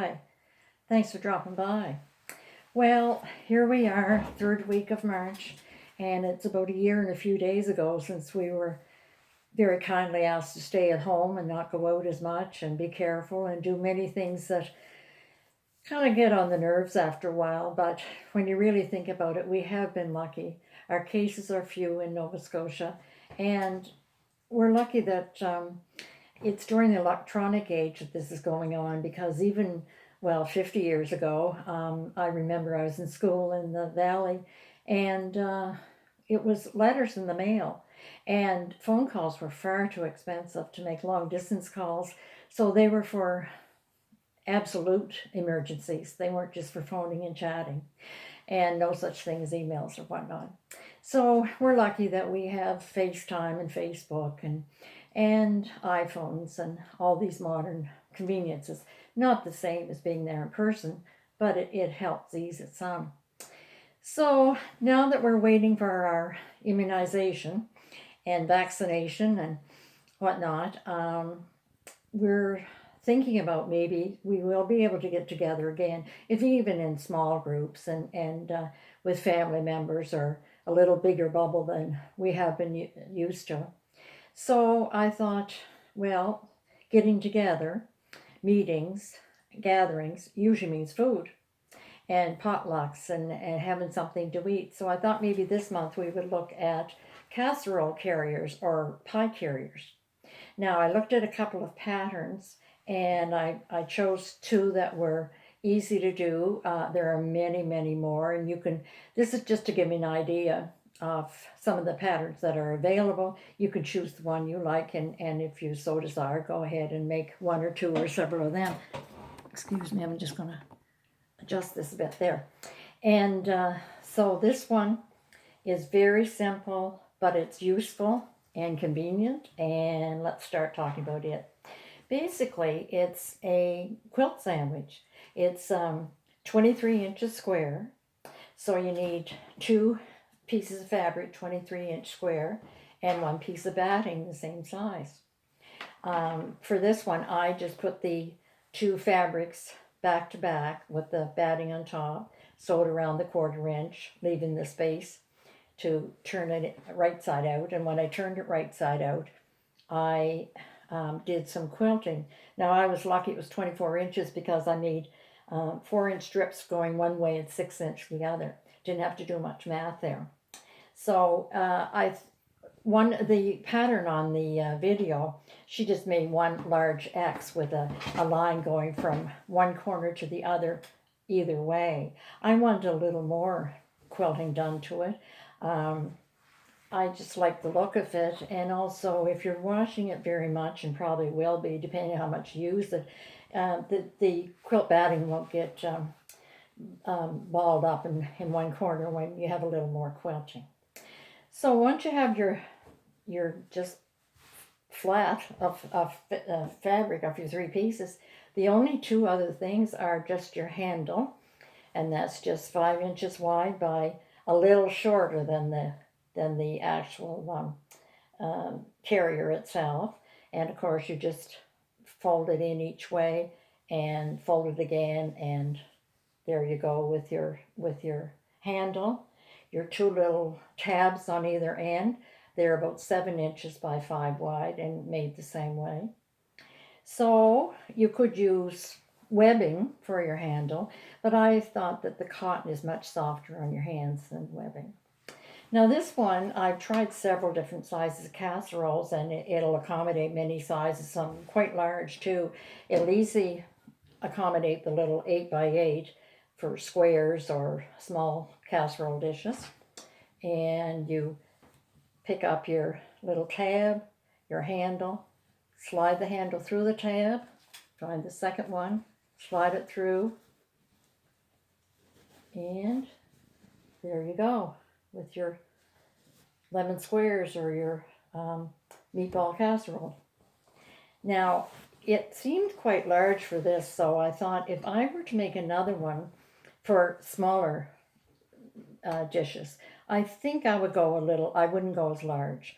Hi. Thanks for dropping by. Well, here we are, third week of March, and it's about a year and a few days ago since we were very kindly asked to stay at home and not go out as much and be careful and do many things that kind of get on the nerves after a while. But when you really think about it, we have been lucky. Our cases are few in Nova Scotia, and we're lucky that it's during the electronic age that this is going on because even, well, 50 years ago, I remember I was in school in the valley and it was letters in the mail, and phone calls were far too expensive to make long distance calls. So they were for absolute emergencies. They weren't just for phoning and chatting, and no such thing as emails or whatnot. So we're lucky that we have FaceTime and Facebook and iPhones and all these modern conveniences. Not the same as being there in person, but it helps ease it some. So now that we're waiting for our immunization and vaccination and whatnot, we're thinking about maybe we will be able to get together again, if even in small groups and with family members or a little bigger bubble than we have been used to. So I thought, well, getting together, meetings, gatherings usually means food and potlucks and having something to eat. So I thought maybe this month we would look at casserole carriers or pie carriers. Now I looked at a couple of patterns and I chose two that were easy to do. There are many, many more, and you can, this is just to give me an idea of some of the patterns that are available. You can choose the one you like, and if you so desire, go ahead and make one or two or several of them. Excuse me, I'm just going to adjust this a bit there. And so this one is very simple, but it's useful and convenient, and let's start talking about it. Basically, it's a quilt sandwich. It's 23 inches square, so you need two pieces of fabric, 23-inch square, and one piece of batting the same size. For this one, I just put the two fabrics back to back with the batting on top, sewed around the 1/4 inch, leaving the space to turn it right side out. And when I turned it right side out, I did some quilting. Now I was lucky it was 24 inches because I made 4-inch strips going one way and 6-inch the other. Didn't have to do much math there. So the pattern on the video, she just made one large X with a line going from one corner to the other either way. I wanted a little more quilting done to it. I just like the look of it, and also if you're washing it very much, and probably will be depending on how much you use it, the quilt batting won't get balled up in one corner when you have a little more quilting. So once you have your just flat of fabric of your 3 pieces, the only 2 other things are just your handle, and that's just 5 inches wide by a little shorter than the actual carrier itself. And of course you just fold it in each way and fold it again, and there you go with your handle. Your 2 little tabs on either end, they're about 7 inches by 5 wide and made the same way. So you could use webbing for your handle, but I thought that the cotton is much softer on your hands than webbing. Now this one, I've tried several different sizes of casseroles, and it'll accommodate many sizes, some quite large too. It'll easily accommodate the little 8 by 8 for squares or small casserole dishes. And you pick up your little tab, your handle, slide the handle through the tab, find the second one, slide it through, and there you go with your lemon squares or your meatball casserole. Now, it seemed quite large for this, so I thought if I were to make another one for smaller dishes, I think I would go I wouldn't go as large.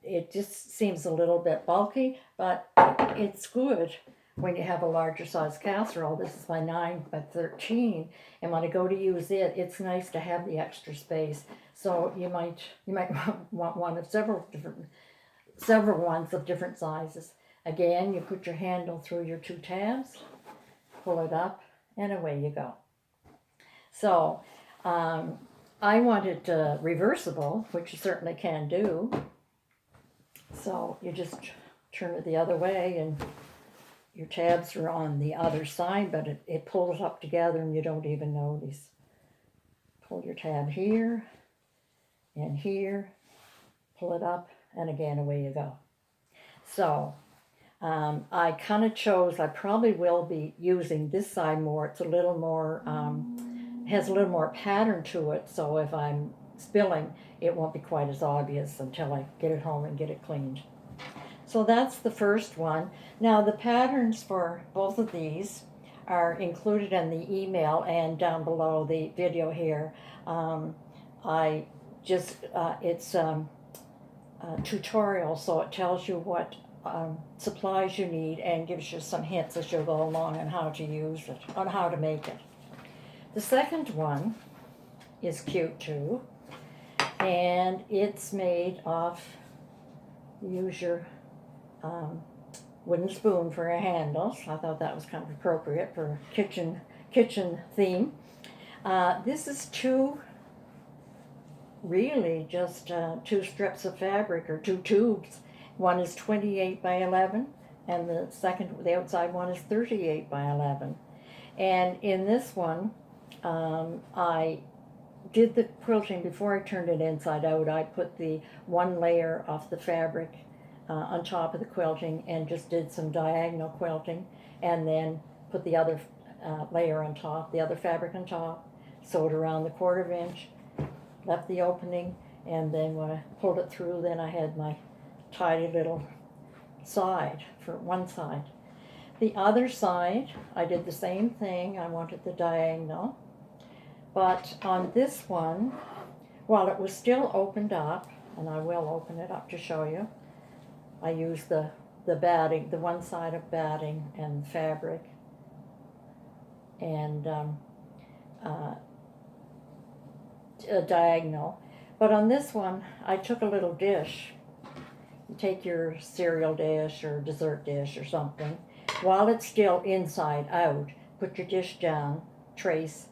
It just seems a little bit bulky, but it's good. when you have a larger size casserole. This is my 9 by 13, and when I go to use it, it's nice to have the extra space. So you might want one of several ones of different sizes. Again, you put your handle through your 2 tabs, pull it up, and away you go. So I want it reversible, which you certainly can do. So you just turn it the other way, and your tabs are on the other side, but it pulls up together and you don't even notice. Pull your tab here and here, pull it up, and again, away you go. So I kind of chose, I probably will be using this side more. It's a little more, has a little more pattern to it, so if I'm spilling, it won't be quite as obvious until I get it home and get it cleaned. So that's the first one. Now the patterns for both of these are included in the email and down below the video here. I just, it's a tutorial, so it tells you what supplies you need and gives you some hints as you go along on how to use it, on how to make it. The second one is cute too, and it's made of, use your wooden spoon for your handles. I thought that was kind of appropriate for a kitchen theme. This is really just 2 strips of fabric, or 2 tubes. One is 28 by 11, and the outside one is 38 by 11. And in this one, I did the quilting before I turned it inside out. I put the one layer of the fabric on top of the quilting and just did some diagonal quilting, and then put the other layer on top, the other fabric on top, sewed around the 1/4 inch, left the opening, and then when I pulled it through, then I had my tidy little side for one side. The other side, I did the same thing. I wanted the diagonal, but on this one, while it was still opened up, and I will open it up to show you, I used the batting, the one side of batting and fabric, and a diagonal. But on this one, I took a little dish. You take your cereal dish or dessert dish or something. While it's still inside out, put your dish down, trace,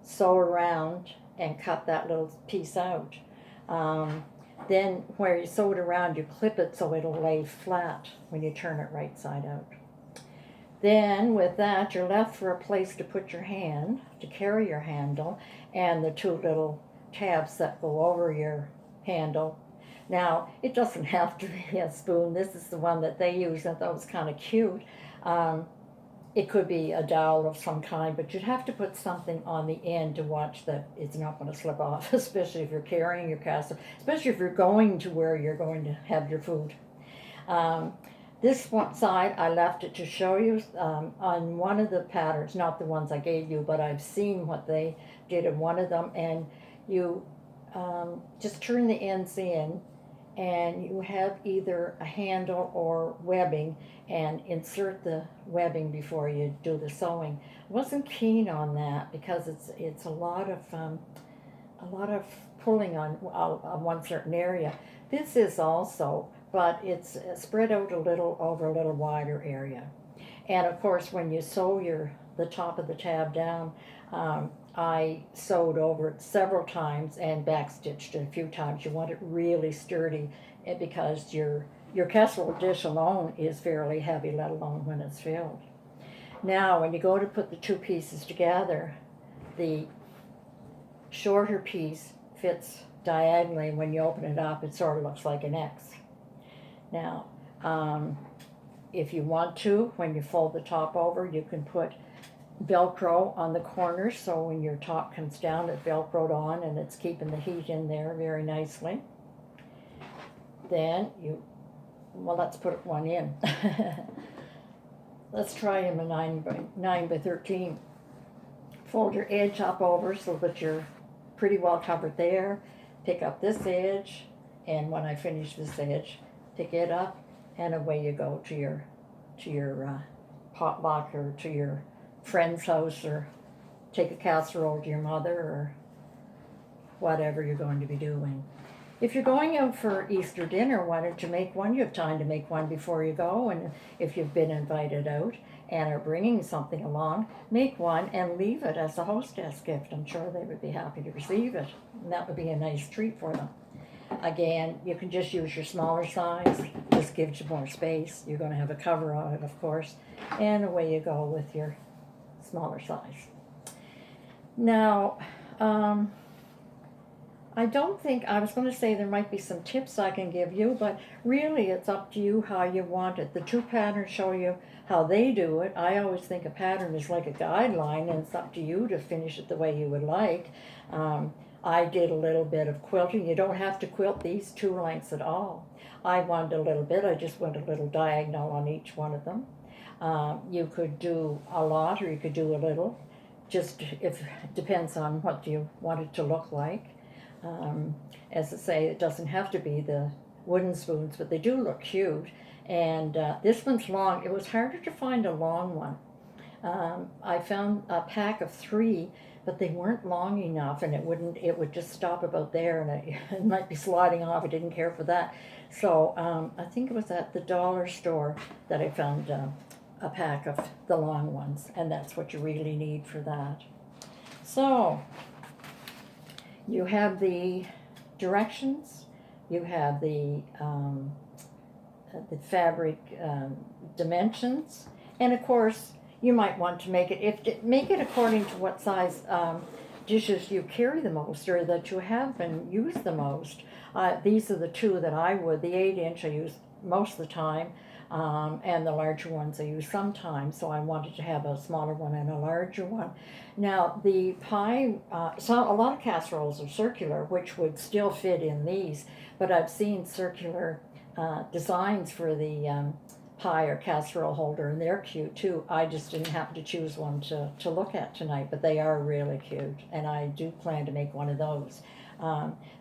sew around, and cut that little piece out. Then where you sew it around, you clip it so it'll lay flat when you turn it right side out. Then with that, you're left for a place to put your hand, to carry your handle, and the 2 little tabs that go over your handle. Now, it doesn't have to be a spoon. This is the one that they use. I thought was kind of cute. It could be a dowel of some kind, but you'd have to put something on the end to watch that it's not going to slip off, especially if you're carrying your casserole, especially if you're going to where you're going to have your food. This one side, I left it to show you on one of the patterns, not the ones I gave you, but I've seen what they did in one of them, and you just turn the ends in, and you have either a handle or webbing, and insert the webbing before you do the sewing. I wasn't keen on that because it's a lot of pulling on one certain area. This is also, but it's spread out a little over a little wider area. And of course, when you sew the top of the tab down, I sewed over it several times and backstitched it a few times. You want it really sturdy because your casserole dish alone is fairly heavy, let alone when it's filled. Now, when you go to put the 2 pieces together, the shorter piece fits diagonally. When you open it up, it sort of looks like an X. Now, if you want to, when you fold the top over, you can put Velcro on the corners, so when your top comes down, it's Velcroed on and it's keeping the heat in there very nicely. Then let's put one in. Let's try him a 9 by 13. Fold your edge up over so that you're pretty well covered there. Pick up this edge, and when I finish this edge, pick it up, and away you go to your potluck or to your friend's house, or take a casserole to your mother, or whatever you're going to be doing. If you're going out for Easter dinner, why don't you make one? You have time to make one before you go, and if you've been invited out and are bringing something along, make one and leave it as a hostess gift. I'm sure they would be happy to receive it, and that would be a nice treat for them. Again, you can just use your smaller size. This gives you more space. You're going to have a cover on it, of course, and away you go with your smaller size. Now, I don't think, I was going to say there might be some tips I can give you, but really it's up to you how you want it. The two patterns show you how they do it. I always think a pattern is like a guideline, and it's up to you to finish it the way you would like. I did a little bit of quilting. You don't have to quilt these two lengths at all. I wanted a little bit. I just went a little diagonal on each one of them. You could do a lot or you could do a little. Just if it depends on what you want it to look like. As I say, it doesn't have to be the wooden spoons, but they do look cute. And this one's long. It was harder to find a long one. I found a pack of 3, but they weren't long enough, and it would just stop about there, and it might be sliding off. I didn't care for that. So I think it was at the dollar store that I found a pack of the long ones, and that's what you really need for that. So you have the directions, you have the fabric dimensions, and of course you might want to make it according to what size dishes you carry the most, or that you have and use the most. These are the two that I would. The 8-inch I use most of the time, and the larger ones I use sometimes, so I wanted to have a smaller one and a larger one. Now the pie, so a lot of casseroles are circular, which would still fit in these, but I've seen circular designs for the pie or casserole holder, and they're cute too. I just didn't happen to choose one to look at tonight, but they are really cute, and I do plan to make one of those.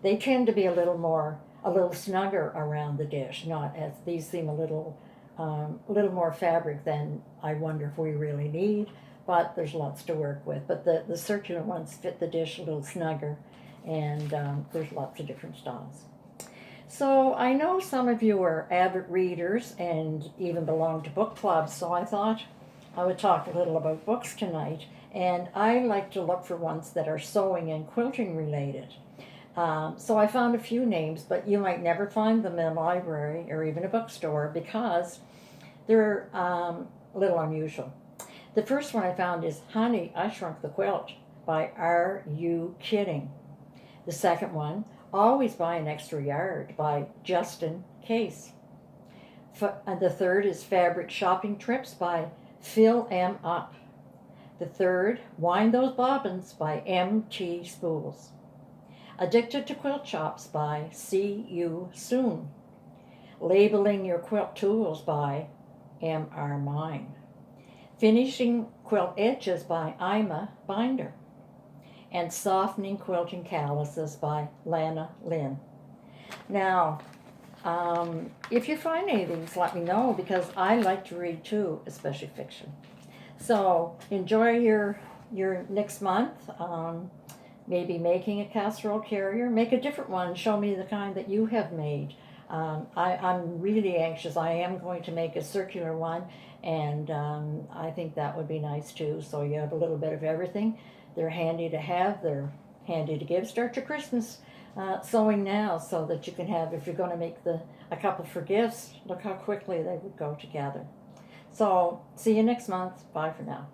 They tend to be a little snugger around the dish, not as these seem a little more fabric than I wonder if we really need, but there's lots to work with. But the circular ones fit the dish a little snugger, and there's lots of different styles. So I know some of you are avid readers and even belong to book clubs, so I thought I would talk a little about books tonight, and I like to look for ones that are sewing and quilting related. So I found a few names, but you might never find them in a library or even a bookstore because they're a little unusual. The first one I found is Honey, I Shrunk the Quilt by Are You Kidding? The second one, Always Buy an Extra Yard by Justin Case. The third is Fabric Shopping Trips by Fill 'Em Up. The third, Wind Those Bobbins by M.T. Spools. Addicted to Quilt Chops by See You Soon. Labeling Your Quilt Tools by M.R. Mine. Finishing Quilt Edges by Ima Binder. And Softening Quilting Calluses by Lana Lynn. Now, if you find any of these, let me know, because I like to read too, especially fiction. So enjoy your next month. Maybe making a casserole carrier. Make a different one. Show me the kind that you have made. I'm really anxious. I am going to make a circular one, and I think that would be nice too. So you have a little bit of everything. They're handy to have. They're handy to give. Start your Christmas sewing now, so that you can have, if you're going to make a couple for gifts, look how quickly they would go together. So see you next month. Bye for now.